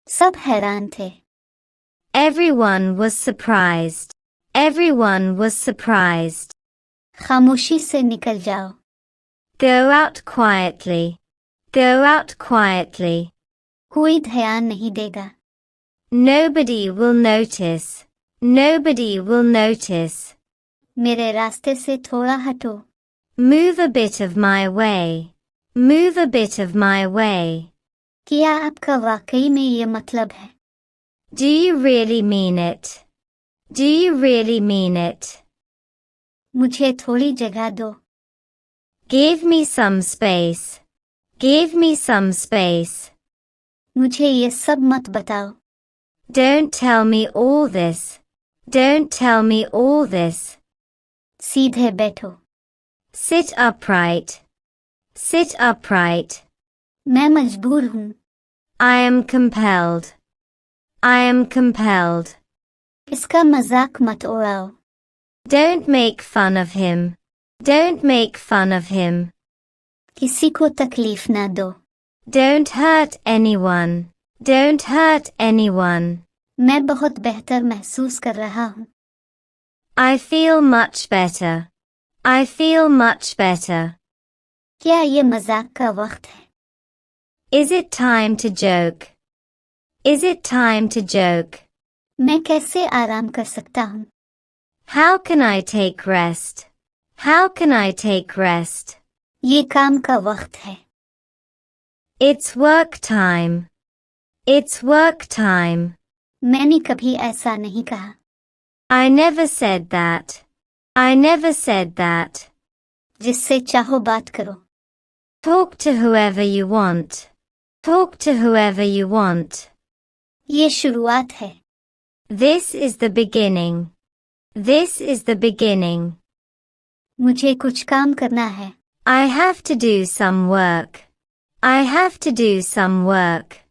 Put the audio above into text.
सब हैरान थे. Everyone was surprised. Everyone was surprised. खामोशी से निकल जाओ. Go out quietly. Go out quietly. कोई ध्यान नहीं देगा. Nobody will notice. Nobody will notice. मेरे रास्ते से थोड़ा हटो. Move a bit of my way. Move a bit of my way. क्या आपका वाकई में ये मतलब है? Do you really mean it? Do you really mean it? मुझे थोड़ी जगह दो. Give me some space. Give me some space. मुझे ये सब मत बताओ. Don't tell me all this. Don't tell me all this. सीधे बैठो. Sit upright. Sit upright. मैं मजबूर हूँ. I am compelled. I am compelled. इसका मजाक मत उड़ाओ. Don't make fun of him. Don't make fun of him. किसी को तकलीफ ना दो. Don't hurt anyone. Don't hurt anyone. मैं बहुत बेहतर महसूस कर रहा हूँ. I feel much better. I feel much better. क्या ये मजाक का वक्त है? Is it time to joke? Is it time to joke? मैं कैसे आराम कर सकता हूँ? How can I take rest? How can I take rest? ये काम का वक्त है. It's work time. It's work time. मैंने कभी ऐसा नहीं कहा. I never said that. I never said that. जिससे चाहो बात करो. Talk to whoever you want. Talk to whoever you want. ये शुरुआत है. This is the beginning. This is the beginning. मुझे कुछ काम करना है. I have to do some work. I have to do some work.